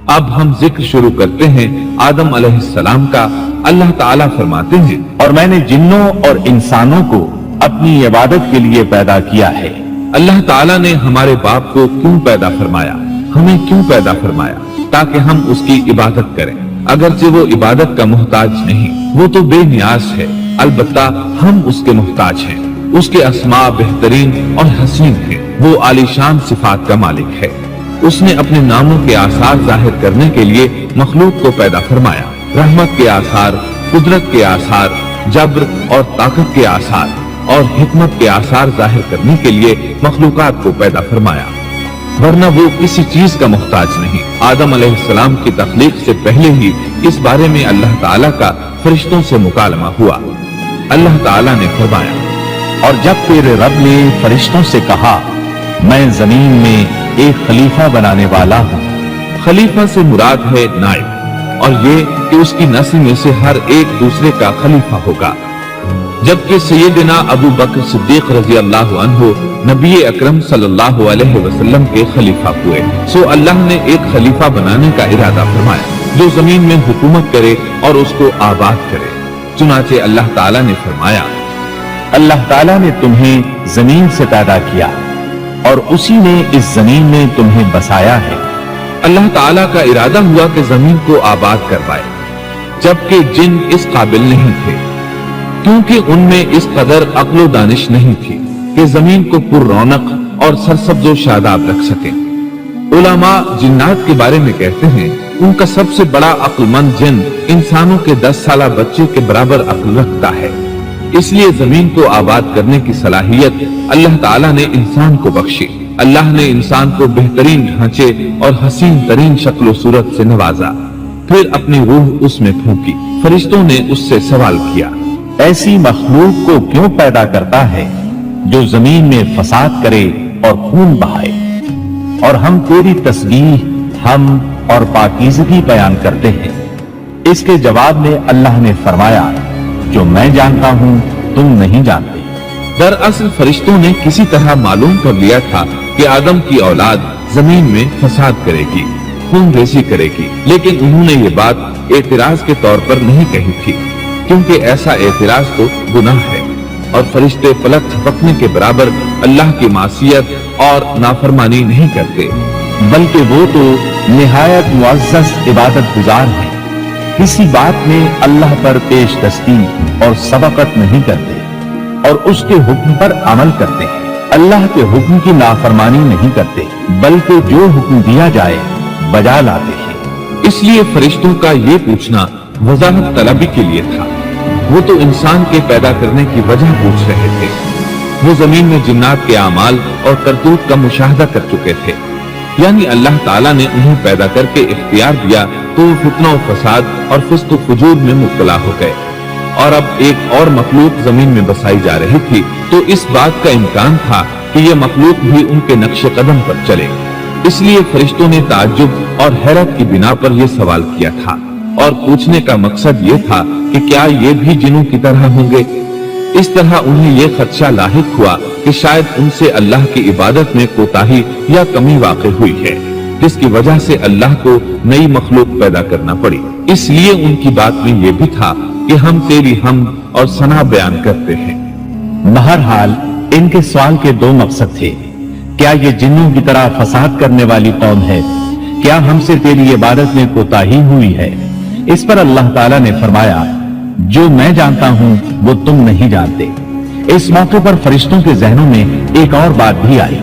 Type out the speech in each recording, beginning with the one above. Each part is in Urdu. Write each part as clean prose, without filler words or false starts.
اب ہم ذکر شروع کرتے ہیں آدم علیہ السلام کا۔ اللہ تعالیٰ فرماتے ہیں، اور میں نے جنوں اور انسانوں کو اپنی عبادت کے لیے پیدا کیا ہے۔ اللہ تعالیٰ نے ہمارے باپ کو کیوں پیدا فرمایا، ہمیں کیوں پیدا فرمایا؟ تاکہ ہم اس کی عبادت کریں، اگرچہ وہ عبادت کا محتاج نہیں، وہ تو بے نیاز ہے، البتہ ہم اس کے محتاج ہیں۔ اس کے اسماء بہترین اور حسین ہیں، وہ عالیشان صفات کا مالک ہے۔ اس نے اپنے ناموں کے آثار ظاہر کرنے کے لیے مخلوق کو پیدا فرمایا، رحمت کے آثار، قدرت کے آثار، جبر اور طاقت کے آثار اور حکمت کے آثار ظاہر کرنے کے لیے مخلوقات کو پیدا فرمایا، ورنہ وہ کسی چیز کا محتاج نہیں۔ آدم علیہ السلام کی تخلیق سے پہلے ہی اس بارے میں اللہ تعالیٰ کا فرشتوں سے مکالمہ ہوا۔ اللہ تعالیٰ نے فرمایا، اور جب تیرے رب نے فرشتوں سے کہا میں زمین میں ایک خلیفہ بنانے والا ہوں۔ خلیفہ سے مراد ہے نائب، اور یہ کہ اس کی نسل میں سے ہر ایک دوسرے کا خلیفہ ہوگا۔ جبکہ سیدنا ابو بکر صدیق رضی اللہ عنہ نبی اکرم صلی اللہ علیہ وسلم کے خلیفہ ہوئے، سو اللہ نے ایک خلیفہ بنانے کا ارادہ فرمایا جو زمین میں حکومت کرے اور اس کو آباد کرے۔ چنانچہ اللہ تعالیٰ نے فرمایا، اللہ تعالیٰ نے تمہیں زمین سے پیدا کیا اور اسی نے اس زمین میں تمہیں بسایا ہے۔ اللہ تعالیٰ کا ارادہ ہوا کہ زمین کو آباد کروائے، جبکہ جن اس قابل نہیں تھے، کیونکہ ان میں اس قدر عقل و دانش نہیں تھی کہ زمین کو پر رونق اور سرسبز و شاداب رکھ سکیں۔ علماء جنات کے بارے میں کہتے ہیں ان کا سب سے بڑا عقل مند جن انسانوں کے 10 سالہ بچے کے برابر عقل رکھتا ہے، اس لیے زمین کو آباد کرنے کی صلاحیت اللہ تعالیٰ نے انسان کو بخشی۔ اللہ نے انسان کو بہترین ڈھانچے اور حسین ترین شکل و صورت سے نوازا، پھر اپنی روح اس میں پھونکی۔ فرشتوں نے اس سے سوال کیا، ایسی مخلوق کو کیوں پیدا کرتا ہے جو زمین میں فساد کرے اور خون بہائے؟ اور ہم تیری تسبیح، حمد اور پاکیزگی بیان کرتے ہیں۔ اس کے جواب میں اللہ نے فرمایا، جو میں جانتا ہوں تم نہیں جانتے۔ دراصل فرشتوں نے کسی طرح معلوم کر لیا تھا کہ آدم کی اولاد زمین میں فساد کرے گی، خون ریزی کرے گی، لیکن انہوں نے یہ بات اعتراض کے طور پر نہیں کہی تھی، کیونکہ ایسا اعتراض تو گناہ ہے، اور فرشتے پلک جھپکنے کے برابر اللہ کی معصیت اور نافرمانی نہیں کرتے، بلکہ وہ تو نہایت معزز عبادت گزار ہیں، کسی بات میں اللہ پر پیش دستی اور سبقت نہیں کرتے، اور اس کے حکم پر عمل کرتے ہیں۔ اللہ کے حکم کی نافرمانی نہیں کرتے، بلکہ جو حکم دیا جائے بجا لاتے ہیں۔ اس لیے فرشتوں کا یہ پوچھنا وضاحت طلبی کے لیے تھا، وہ تو انسان کے پیدا کرنے کی وجہ پوچھ رہے تھے۔ وہ زمین میں جنات کے اعمال اور کرتوت کا مشاہدہ کر چکے تھے، یعنی اللہ تعالیٰ نے انہیں پیدا کر کے اختیار دیا تو وہ فتنہ و فساد اور فسق و فجور میں مبتلا ہو گئے، اور اب ایک اور مخلوق زمین میں بسائی جا رہی تھی، تو اس بات کا امکان تھا کہ یہ مخلوق بھی ان کے نقش قدم پر چلے۔ اس لیے فرشتوں نے تعجب اور حیرت کی بنا پر یہ سوال کیا تھا، اور پوچھنے کا مقصد یہ تھا کہ کیا یہ بھی جنوں کی طرح ہوں گے؟ اس طرح انہیں یہ خدشہ لاحق ہوا کہ شاید ان سے اللہ کی عبادت میں کوتاہی یا کمی واقع ہوئی ہے، جس کی وجہ سے اللہ کو نئی مخلوق پیدا کرنا پڑی۔ اس لیے ان کی بات میں یہ بھی تھا کہ ہم تیری حمد اور ثنا بیان کرتے ہیں۔ بہرحال ان کے سوال کے دو مقصد تھے، کیا یہ جنوں کی طرح فساد کرنے والی قوم ہے؟ کیا ہم سے تیری عبادت میں کوتاہی ہوئی ہے؟ اس پر اللہ تعالیٰ نے فرمایا، جو میں جانتا ہوں وہ تم نہیں جانتے۔ اس موقع پر فرشتوں کے ذہنوں میں ایک اور بات بھی آئی،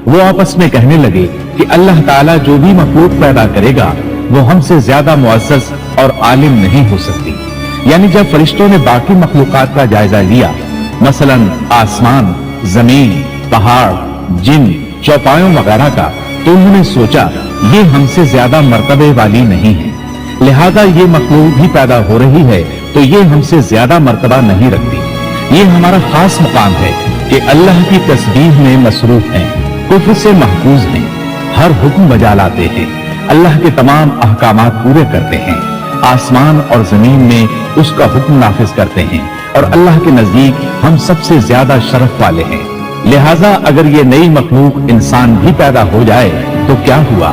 وہ آپس میں کہنے لگے کہ اللہ تعالیٰ جو بھی مخلوق پیدا کرے گا وہ ہم سے زیادہ معزز اور عالم نہیں ہو سکتی۔ یعنی جب فرشتوں نے باقی مخلوقات کا جائزہ لیا، مثلا آسمان، زمین، پہاڑ، جن، چوپایوں وغیرہ کا، تو انہوں نے سوچا یہ ہم سے زیادہ مرتبے والی نہیں ہے، لہذا یہ مخلوق بھی پیدا ہو رہی ہے تو یہ ہم سے زیادہ مرتبہ نہیں رکھتی۔ یہ ہمارا خاص مقام ہے کہ اللہ کی تسبیح میں مصروف ہیں، کفر سے محفوظ ہیں، ہر حکم بجا لاتے ہیں، اللہ کے تمام احکامات پورے کرتے ہیں، آسمان اور زمین میں اس کا حکم نافذ کرتے ہیں، اور اللہ کے نزدیک ہم سب سے زیادہ شرف والے ہیں۔ لہٰذا اگر یہ نئی مخلوق انسان بھی پیدا ہو جائے تو کیا ہوا،